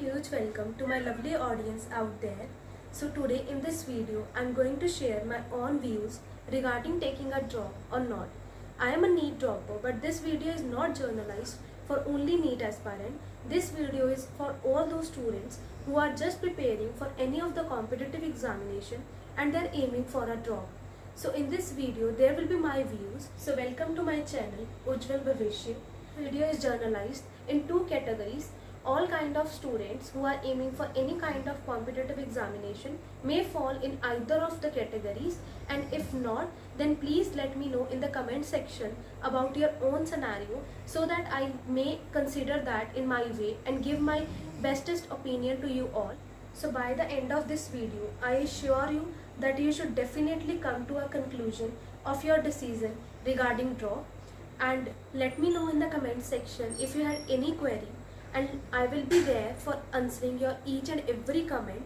huge welcome to my lovely audience out there. So today in this video, I'm going to share my own views regarding taking a drop or not. I am a NEET dropper, but this video is not journalized for only NEET aspirant. This video is for all those students who are just preparing for any of the competitive examination and they're aiming for a drop. So in this video, there will be my views. So welcome to my channel, Ujjwal Bhavishya. Video is journalized in two categories. All kind of students who are aiming for any kind of competitive examination may fall in either of the categories, and if not, then please let me know in the comment section about your own scenario so that I may consider that in my way and give my bestest opinion to you all. So by the end of this video, I assure you that you should definitely come to a conclusion of your decision regarding drop, and let me know in the comment section if you had any query, and I will be there for answering your each and every comment,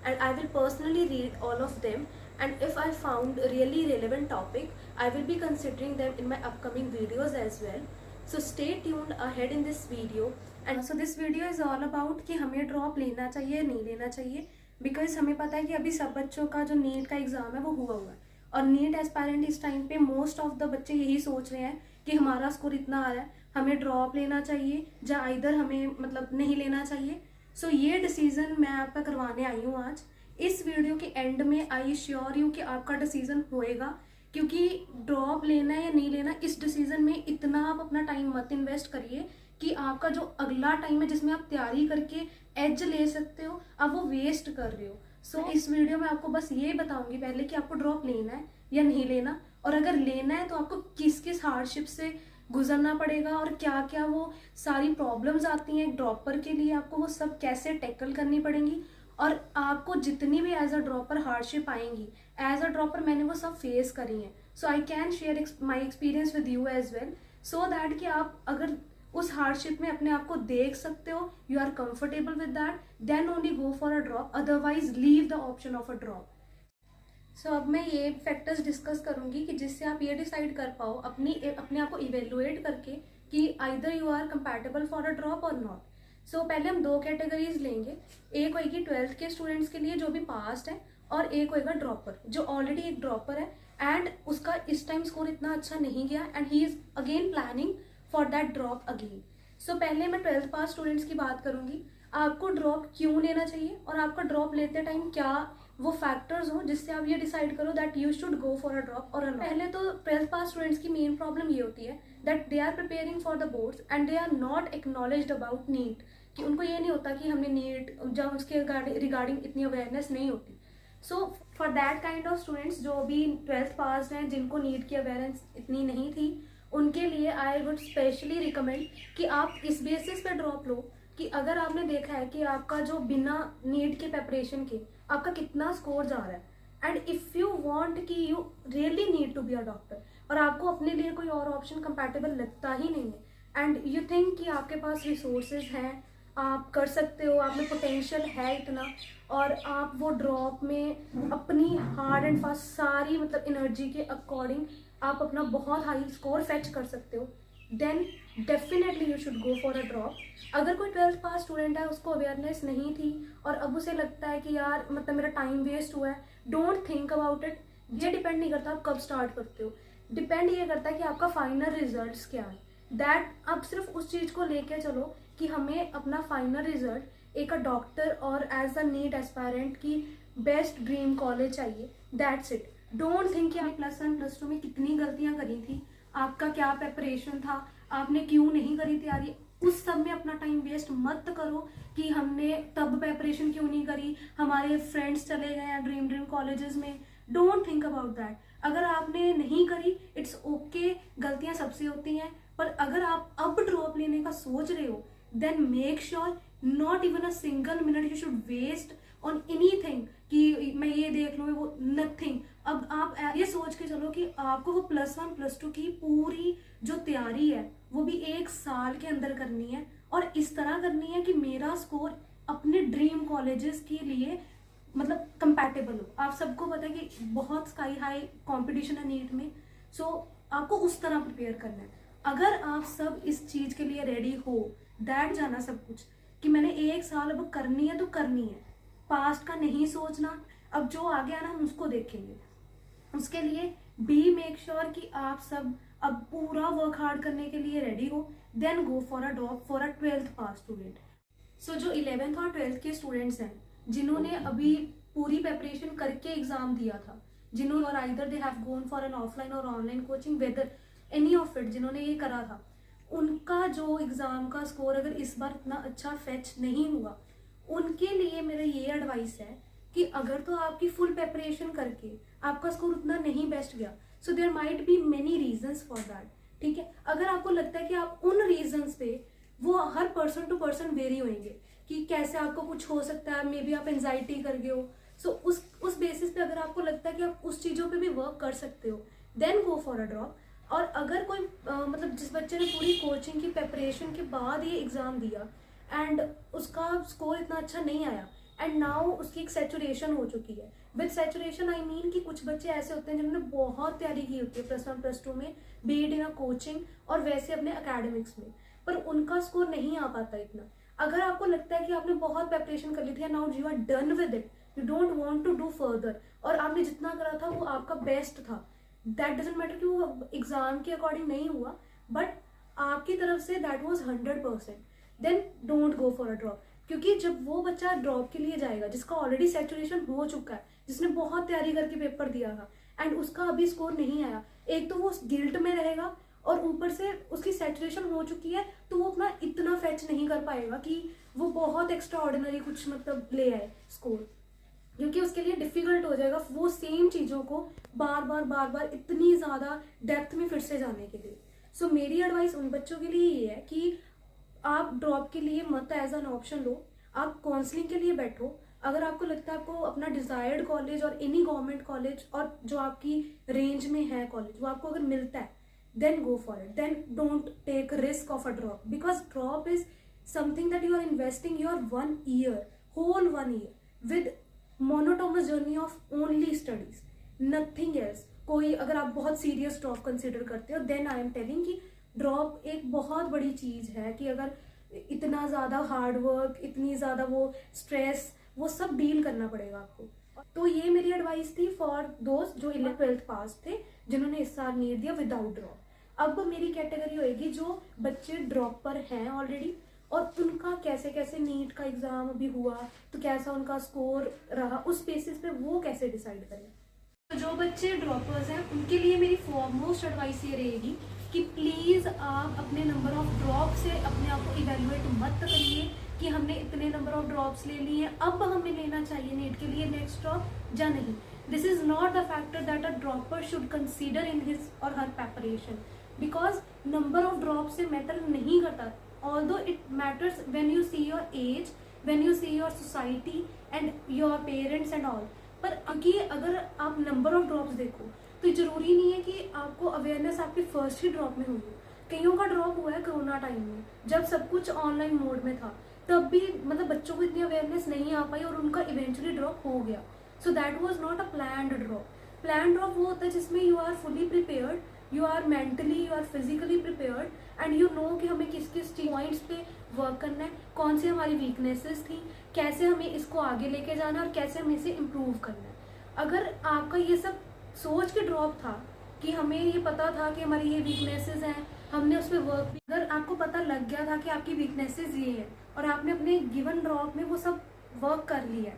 and I will personally read all of them, and if I found a really relevant topic, I will be considering them in my upcoming videos as well. So stay tuned ahead in this video. And so this video is all about कि हमें drop लेना चाहिए नहीं लेना चाहिए, because हमें पता है कि अभी सब बच्चों का जो नीट का एग्ज़ाम है वो हुआ है, और नीट एस्पायरेंट इस टाइम पे मोस्ट ऑफ द बच्चे यही सोच रहे हैं कि हमारा स्कोर इतना आ रहा है, हमें ड्रॉप लेना चाहिए या इधर हमें मतलब नहीं लेना चाहिए. सो ये डिसीज़न मैं आपका करवाने आई हूँ आज. इस वीडियो के एंड में आई श्योर यू कि आपका डिसीज़न होएगा, क्योंकि ड्रॉप लेना है या नहीं लेना, इस डिसीज़न में इतना आप अपना टाइम मत इन्वेस्ट करिए कि आपका जो अगला टाइम है जिसमें आप तैयारी करके एज ले सकते हो, आप वो वेस्ट कर रहे हो. सो इस वीडियो में आपको बस ये बताऊंगी पहले कि आपको ड्रॉप लेना है या नहीं लेना, और अगर लेना है तो आपको किस किस हार्डशिप से गुजरना पड़ेगा और क्या क्या वो सारी प्रॉब्लम्स आती हैं ड्रॉपर के लिए, आपको वो सब कैसे टैकल करनी पड़ेंगी, और आपको जितनी भी एज अ ड्रॉपर हार्डशिप आएंगी एज अ ड्रॉपर मैंने वो सब फेस करी हैं. So I can share my experience with you as well, so that कि आप अगर उस हार्डशिप में अपने आप को देख सकते हो, you are comfortable with that, then only go for a drop, otherwise leave the option of a drop. So अब मैं ये फैक्टर्स डिस्कस करूंगी कि जिससे आप ये डिसाइड कर पाओ अपने आप को इवेलुएट करके कि either you are compatible for a drop or not. So पहले हम दो कैटेगरीज लेंगे. एक होगी 12th के स्टूडेंट्स के लिए जो भी पास्ट है, और एक होगा ड्रॉपर जो ऑलरेडी एक ड्रॉपर है एंड उसका इस टाइम स्कोर इतना अच्छा नहीं गया and he is again planning for that drop again. So पहले मैं 12th पास स्टूडेंट्स की बात करूंगी. आपको ड्रॉप क्यों लेना चाहिए और आपका ड्रॉप लेते टाइम क्या वो फैक्टर्स हो जिससे आप ये डिसाइड करो that you should go for a drop और पहले तो 12th पास स्टूडेंट्स की मेन प्रॉब्लम ये होती है that they are preparing for the boards and they are not acknowledged about NEET, कि उनको ये नहीं होता कि हमने नीट जब उसके रिगार्डिंग इतनी अवेयरनेस नहीं होती. So for that kind of students जो भी 12th पास हैं जिनको नीट की अवेयरनेस इतनी नहीं थी, उनके लिए आई वुड स्पेशली रिकमेंड कि आप इस बेसिस पे ड्रॉप लो कि अगर आपने देखा है कि आपका जो बिना नीट के प्रेपरेशन के आपका कितना स्कोर जा रहा है, एंड इफ़ यू वांट कि you really need to be a doctor और आपको अपने लिए कोई और ऑप्शन कंपैटिबल लगता ही नहीं है, एंड यू थिंक कि आपके पास रिसोर्सेज हैं, आप कर सकते हो, आप में पोटेंशियल है इतना, और आप वो ड्रॉप में अपनी हार्ड एंड फास्ट सारी मतलब एनर्जी के अकॉर्डिंग आप अपना बहुत हाई स्कोर फेच कर सकते हो, then definitely you should go for a drop. अगर कोई 12th पास स्टूडेंट है, उसको अवेयरनेस नहीं थी और अब उसे लगता है कि यार मतलब मेरा टाइम वेस्ट हुआ है, डोंट थिंक अबाउट इट. ये डिपेंड नहीं करता आप कब स्टार्ट करते हो, डिपेंड ये करता है कि आपका फाइनल रिजल्ट्स क्या है. दैट आप सिर्फ उस चीज़ को लेके चलो कि हमें अपना फाइनल रिजल्ट एक डॉक्टर और एज अ नीट एस्पायरेंट की बेस्ट ड्रीम कॉलेज चाहिए, दैट्स इट. डोंट थिंक कि आपने +1 +2 में कितनी गलतियां करी थी, आपका क्या प्रेपरेशन था, आपने क्यों नहीं करी तैयारी, उस सब में अपना टाइम वेस्ट मत करो कि हमने तब प्रेपरेशन क्यों नहीं करी, हमारे फ्रेंड्स चले गए हैं ड्रीम कॉलेजेस में. Don't think about that. अगर आपने नहीं करी इट्स ओके, गलतियां सबसे होती हैं, पर अगर आप अब ड्रॉप लेने का सोच रहे हो then make sure not even a single minute you should waste on anything कि मैं ये देख लूँ वो नथिंग. अब आप ये सोच के चलो कि आपको वो +1 +2 की पूरी जो तैयारी है वो भी 1 साल के अंदर करनी है, और इस तरह करनी है कि मेरा स्कोर अपने ड्रीम कॉलेजेस के लिए मतलब कंपैटिबल हो. आप सबको पता है कि बहुत स्काई हाई कंपटीशन है नीट में, सो आपको उस तरह प्रिपेयर करना है. अगर आप सब इस चीज़ के लिए रेडी हो, दैट जाना सब कुछ कि मैंने एक साल अब करनी है तो करनी है, पास्ट का नहीं सोचना, अब जो आगे आना हम उसको देखेंगे। उसके लिए बी मेक श्योर कि आप सब अब पूरा वर्क हार्ड करने के लिए रेडी हो, then go for a drop for a 12th pass student. So जो 11th और 12th के स्टूडेंट्स हैं जिन्होंने अभी पूरी प्रेपरेशन करके एग्जाम दिया था, जिन्होंने और either they have gone for an offline और online coaching, whether any of it, जिन्होंने ये करा था, उनका जो एग्जाम का स्कोर अगर इस बार इतना अच्छा फेच नहीं हुआ, उनके लिए मेरा ये एडवाइस है कि अगर तो आपकी फुल प्रेपरेशन करके आपका स्कोर उतना नहीं बेस्ट गया, so there might be many reasons for that. ठीक है, अगर आपको लगता है कि आप उन रीजंस पे, वो हर पर्सन टू पर्सन वेरी होंगे कि कैसे आपको कुछ हो सकता है, मे बी आप एंजाइटी कर गए हो, सो उस बेसिस पे अगर आपको लगता है कि आप उस चीज़ों पे भी वर्क कर सकते हो, then go for a drop. और अगर कोई मतलब जिस बच्चे ने पूरी कोचिंग की प्रेपरेशन के बाद ये एग्ज़ाम दिया एंड उसका स्कोर इतना अच्छा नहीं आया एंड नाउ उसकी एक सैचुरेशन हो चुकी है, विद सैचुरेशन आई मीन कि कुछ बच्चे ऐसे होते हैं जिन्होंने बहुत तैयारी की होती है +1 +2 में, be it in a coaching और वैसे अपने अकेडमिक्स में, पर उनका स्कोर नहीं आ पाता इतना। अगर आपको लगता है कि आपने बहुत प्रेपरेशन कर ली थी, now you are done with it, you don't want to do further, और आपने जितना करा था वो आपका बेस्ट था, दैट डजंट मैटर कि वो एग्जाम के अकॉर्डिंग नहीं हुआ, बट आपकी तरफ से that was 100%, then don't go for a drop. क्योंकि जब वो बच्चा ड्रॉप के लिए जाएगा जिसका ऑलरेडी सैचुरेशन हो चुका है, जिसने बहुत तैयारी करके पेपर दिया था एंड उसका अभी स्कोर नहीं आया, एक तो वो गिल्ट में रहेगा और ऊपर से उसकी सैचुरेशन हो चुकी है, तो वो अपना इतना फेच नहीं कर पाएगा कि वो बहुत एक्स्ट्रा ऑर्डिनरी कुछ मतलब ले आए स्कोर, क्योंकि उसके लिए डिफिकल्ट हो जाएगा वो सेम चीज़ों को बार बार इतनी ज़्यादा डेप्थ में फिर से जाने के लिए। सो मेरी एडवाइस उन बच्चों के लिए ये है कि आप ड्रॉप के लिए मत एज एन ऑप्शन लो, आप काउंसलिंग के लिए बैठो। अगर आपको लगता है आपको अपना डिजायर्ड कॉलेज और एनी गवर्नमेंट कॉलेज और जो आपकी रेंज में है कॉलेज वो आपको अगर मिलता है, then go for it, then don't take risk of a drop, because drop is something that you are investing your 1 year, whole 1 year with monotonous journey of only studies, nothing else. कोई अगर आप बहुत serious drop consider करते हो, then I am telling कि drop एक बहुत बड़ी चीज है कि अगर इतना ज्यादा हार्ड वर्क, इतनी ज्यादा वो स्ट्रेस, वो सब डील करना पड़ेगा आपको। तो ये मेरी एडवाइस थी फॉर दोस्त जो 11th पास थे, जिन्होंने इस साल नीट दिया विदाउट ड्रॉप। अब मेरी कैटेगरी होएगी जो बच्चे ड्रॉप पर हैं ऑलरेडी और उनका कैसे कैसे नीट का एग्जाम अभी हुआ तो कैसा उनका स्कोर रहा, उस बेसिस पे वो कैसे डिसाइड करें। तो जो बच्चे ड्रॉपर्स हैं उनके लिए मेरी फॉरमोस्ट एडवाइस ये रहेगी कि प्लीज़ आप अपने नंबर ऑफ ड्रॉप से अपने आप को इवेल्युएट मत करिए कि हमने इतने नंबर ऑफ ड्रॉप्स ले लिए हैं, अब हमें लेना चाहिए नीट के लिए नेक्स्ट ड्रॉप या नहीं। This is not the factor that a dropper should consider in his और her preparation, because number of drop से मैटर नहीं करता, although it matters when you see your age, when you see your society and your parents and all. पर क्योंकि अगर आप number of drops देखो तो जरूरी नहीं है कि आपको अवेयरनेस आपके फर्स्ट ही ड्रॉप में होगी। कईयों का ड्रॉप हुआ है कोरोना टाइम में, जब सब कुछ ऑनलाइन मोड में था, तब भी मतलब बच्चों को इतनी अवेयरनेस नहीं आ पाई और उनका इवेंचुअली ड्रॉप हो गया। So that was not a planned drop. Plan drop वो होता है जिसमें you are fully prepared, you are mentally, you are physically prepared and you know कि हमें किस किस पॉइंट्स पे वर्क करना है, कौन सी हमारी वीकनेसेस थी, कैसे हमें इसको आगे लेके जाना है और कैसे हमें इसे इम्प्रूव करना है। अगर आपका ये सब सोच के ड्रॉप था कि हमें ये पता था कि हमारी ये वीकनेसेस हैं, हमने उस पर वर्क भी, अगर आपको पता लग गया था कि आपकी वीकनेसेस ये है और आपने अपने गिवन ड्रॉप में वो सब वर्क कर लिया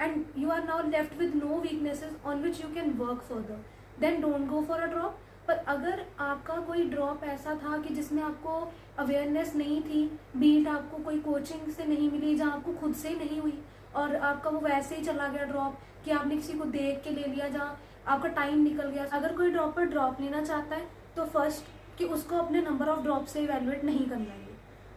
and you are now left with no weaknesses on which you can work further, then don't go for a drop. पर अगर आपका कोई ड्रॉप ऐसा था कि जिसमें आपको अवेयरनेस नहीं थी, बीट आपको कोई कोचिंग से नहीं मिली, जहाँ आपको खुद से ही नहीं हुई और आपका वो वैसे ही चला गया ड्रॉप कि आपने किसी को देख के ले लिया, जहाँ आपका टाइम निकल गया। अगर कोई ड्रॉपर ड्रॉप लेना चाहता है तो फर्स्ट कि उसको अपने नंबर ऑफ ड्रॉप से इवेलुएट नहीं करना है,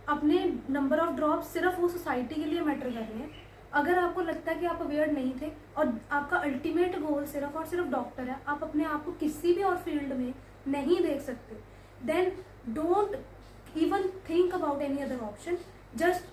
अपने नंबर ऑफ ड्रॉप सिर्फ वो सोसाइटी के लिए मैटर कर रहे हैं। अगर आपको लगता है कि आप अवेयर नहीं थे और आपका अल्टीमेट गोल सिर्फ और सिर्फ डॉक्टर है, आप अपने आप को किसी भी और फील्ड में नहीं देख सकते, then don't even think about any other option, just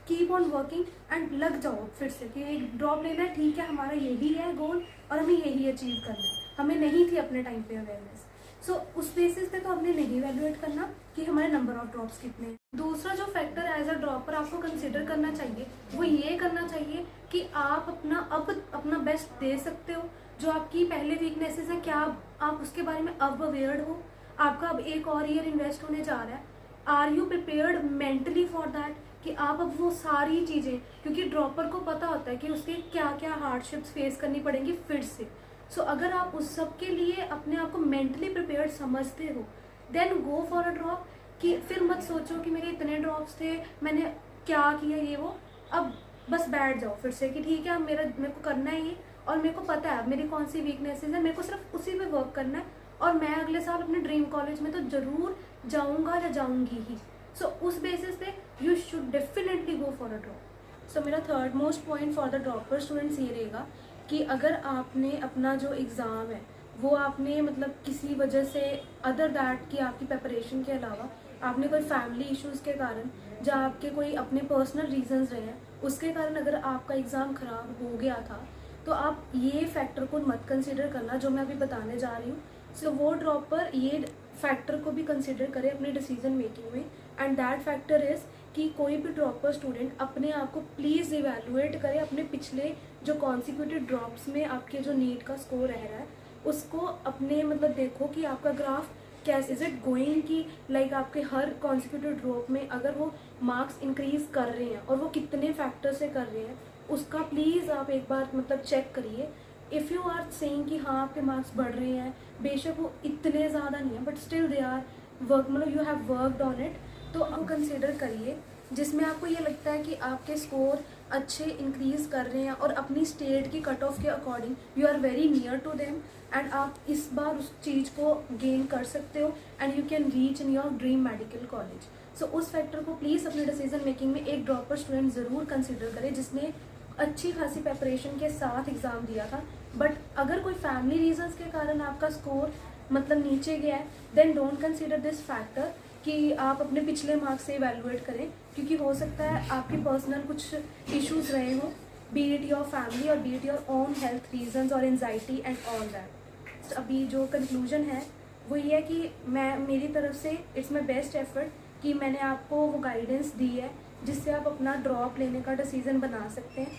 keep on working and लग जाओ फिर से कि एक ड्रॉप लेना है, ठीक है हमारा यही है गोल और हमें यही अचीव करना है। हमें नहीं थी अपने टाइम पे अवेयरनेस, सो उस बेसिस पे तो हमने नहीं इवैल्यूएट करना कि हमारे नंबर ऑफ ड्रॉप्स कितने हैं। दूसरा जो फैक्टर एज अ ड्रॉपर आपको कंसिडर करना चाहिए वो ये करना चाहिए कि आप अपना बेस्ट दे सकते हो। जो आपकी पहले वीकनेसेस है, क्या आप उसके बारे में अब अवेयर हो? आपका अब एक और ईयर इन्वेस्ट होने जा रहा है। Are you prepared mentally for that कि आप अब वो सारी चीज़ें, क्योंकि ड्रॉपर को पता होता है कि उसके क्या क्या हार्डशिप्स फेस करनी पड़ेंगी फिर से। सो अगर आप उस सब के लिए अपने आप को मेंटली प्रिपेयर्ड समझते हो, then go for a drop. कि फिर मत सोचो कि मेरे इतने ड्रॉप्स थे, मैंने क्या किया ये वो। अब बस बैठ जाओ फिर से कि ठीक है, अब मेरे को करना है ये, और मेरे को पता है अब मेरी कौन सी वीकनेसेस है, मेरे को सिर्फ उसी पे वर्क करना है, और मैं अगले साल अपने ड्रीम कॉलेज में तो जरूर जाऊंगा या जाऊंगी ही। सो उस बेसिस पे you should definitely go for a drop. So मेरा third most point for the dropper students ये रहेगा कि अगर आपने अपना जो एग्ज़ाम है वो आपने मतलब किसी वजह से अदर दैट कि आपकी प्रिपरेशन के अलावा आपने कोई फैमिली इश्यूज़ के कारण या आपके कोई अपने पर्सनल रीजंस रहे हैं, उसके कारण अगर आपका एग्ज़ाम ख़राब हो गया था, तो आप ये फैक्टर को मत कंसिडर करना जो मैं अभी बताने जा रही हूँ। सो वो ड्रॉपर ये फैक्टर को भी कंसिडर करे अपनी डिसीजन मेकिंग में, एंड दैट फैक्टर इज़ कि कोई भी ड्रॉपर स्टूडेंट अपने आप को प्लीज़ इवेलुएट करे अपने पिछले जो कॉन्सिक्यूटिव ड्रॉप्स में आपके जो नीट का स्कोर रह रहा है उसको अपने मतलब देखो कि आपका ग्राफ कैसे इज इट गोइंग, कि लाइक आपके हर कॉन्सिक्यूटिव ड्रॉप में अगर वो मार्क्स इंक्रीज कर रहे हैं और वो कितने फैक्टर से कर रहे हैं उसका प्लीज़ आप एक बार मतलब चेक करिए। इफ़ यू आर सेइंग कि हाँ आपके मार्क्स बढ़ रहे हैं, बेशक वो इतने ज़्यादा नहीं है but still they are work, मतलब you have worked on it, तो आप कंसिडर करिए जिसमें आपको ये लगता है कि आपके स्कोर अच्छे इंक्रीज कर रहे हैं और अपनी स्टेट की कट ऑफ के according you are very near to them, and आप इस बार उस चीज़ को गेन कर सकते हो and you can reach in your dream medical college. So उस फैक्टर को प्लीज़ अपने डिसीजन मेकिंग में एक ड्रॉपर स्टूडेंट ज़रूर कंसिडर करे जिसने अच्छी खासी प्रेपरेशन के साथ एग्ज़ाम दिया था। बट अगर कोई फैमिली रीजंस के कारण आपका स्कोर मतलब नीचे गया है, then don't consider this factor कि आप अपने पिछले मार्क्स से इवेलुएट करें, क्योंकि हो सकता है आपकी पर्सनल कुछ इश्यूज रहे हों, बी इट योर फैमिली और B it your own health reasons और एनजाइटी एंड ऑल दैट। अभी जो कंक्लूजन है वो ये है कि मेरी तरफ से इट्स माई बेस्ट एफर्ट कि मैंने आपको वो गाइडेंस दी है जिससे आप अपना ड्रॉप लेने का डिसीज़न बना सकते हैं।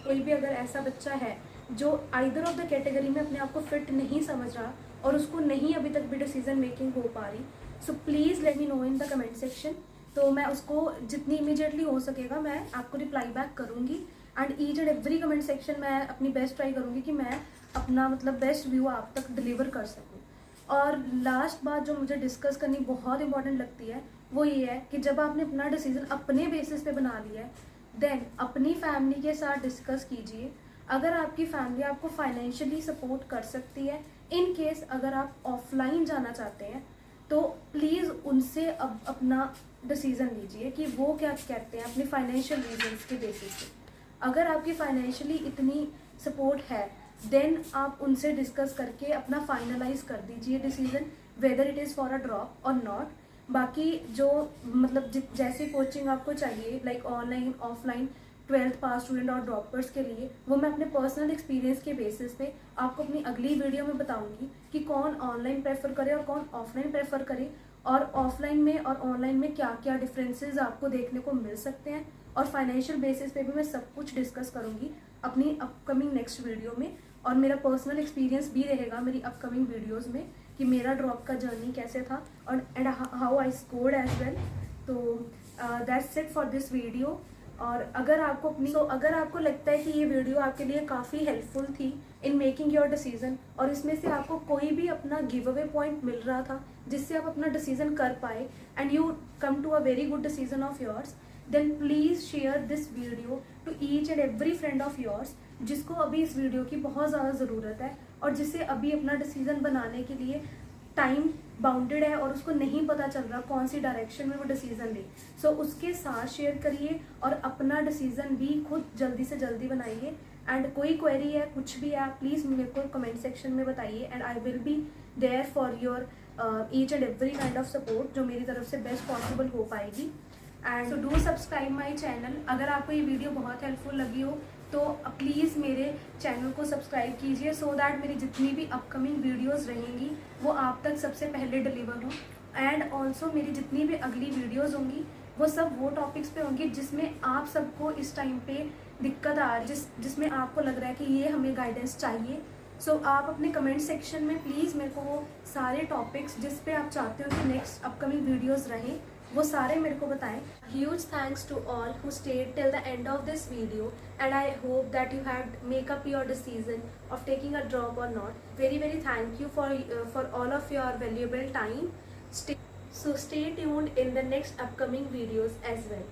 कोई भी अगर ऐसा बच्चा है जो आइदर ऑफ द कैटेगरी में अपने आप को फिट नहीं समझ रहा और उसको नहीं अभी तक भी डिसीजन मेकिंग हो पा रही, so please let me know in the comment section. तो मैं उसको जितनी इमीडिएटली हो सकेगा मैं आपको रिप्लाई बैक करूँगी, and each and every comment section मैं अपनी बेस्ट ट्राई करूँगी कि मैं अपना मतलब बेस्ट व्यू आप तक डिलीवर कर सकूँ। और लास्ट बात जो मुझे डिस्कस करनी बहुत इंपॉर्टेंट लगती है वो ये है कि जब आपने अपना डिसीजन अपने बेसिस पे बना लिया है, देन अपनी फैमिली के साथ डिस्कस कीजिए। अगर आपकी फैमिली आपको फाइनेंशियली सपोर्ट कर सकती है, इन केस अगर आप ऑफलाइन जाना चाहते हैं, तो प्लीज़ उनसे अब अपना डिसीज़न लीजिए कि वो क्या कहते हैं अपनी फाइनेंशियल रीजंस के बेसिस पे। अगर आपकी फाइनेंशियली इतनी सपोर्ट है, देन आप उनसे डिस्कस करके अपना फाइनलाइज कर दीजिए decision whether it is for a drop or not. बाकी जो मतलब जैसी कोचिंग आपको चाहिए like online offline 12th pass student और ड्रॉपर्स के लिए, वो मैं अपने पर्सनल एक्सपीरियंस के बेसिस पे आपको अपनी अगली वीडियो में बताऊंगी कि कौन ऑनलाइन प्रेफर करे और कौन ऑफलाइन प्रेफर करे, और ऑफलाइन में और ऑनलाइन में क्या क्या डिफरेंसेस आपको देखने को मिल सकते हैं, और फाइनेंशियल बेसिस पे भी मैं सब कुछ डिस्कस करूंगी अपनी अपकमिंग नेक्स्ट वीडियो में। और मेरा पर्सनल एक्सपीरियंस भी रहेगा मेरी अपकमिंग वीडियोज़ में कि मेरा ड्रॉप का जर्नी कैसे था और and how I scored as well. तो that's it for this video. और अगर आपको लगता है कि ये वीडियो आपके लिए काफ़ी हेल्पफुल थी इन मेकिंग योर डिसीजन, और इसमें से आपको कोई भी अपना गिव अवे पॉइंट मिल रहा था जिससे आप अपना डिसीजन कर पाए and you come to a very good decision of yours, then please share this video to each and every friend of yours जिसको अभी इस वीडियो की बहुत ज़्यादा ज़रूरत है और जिसे अभी अपना डिसीजन बनाने के लिए टाइम बाउंडेड है और उसको नहीं पता चल रहा कौन सी डायरेक्शन में वो डिसीजन ले। सो उसके साथ शेयर करिए और अपना डिसीजन भी खुद जल्दी से जल्दी बनाइए। एंड कोई क्वेरी है, कुछ भी है, प्लीज़ मेरे को कमेंट सेक्शन में बताइए and I will be there for your each and every kind of support जो मेरी तरफ से बेस्ट पॉसिबल हो पाएगी। And so do subscribe my channel. अगर आपको ये वीडियो बहुत हेल्पफुल लगी हो तो प्लीज़ मेरे चैनल को सब्सक्राइब कीजिए सो दैट मेरी जितनी भी अपकमिंग वीडियोस रहेंगी वो आप तक सबसे पहले डिलीवर हो। एंड ऑल्सो मेरी जितनी भी अगली वीडियोस होंगी वो सब वो टॉपिक्स पे होंगे जिसमें आप सबको इस टाइम पे दिक्कत आ रही, जिसमें आपको लग रहा है कि ये हमें गाइडेंस चाहिए। सो आप अपने कमेंट सेक्शन में प्लीज़ मेरे को वो सारे टॉपिक्स जिस पे आप चाहते हो कि नेक्स्ट अपकमिंग वीडियोज़ रहें, वो सारे मेरे को बताएं। Huge thanks to all who stayed till the end of this video, and I hope that you have make up your decision of taking a drop or not. Very thank you for all of your valuable time. Stay tuned in the next upcoming videos as well.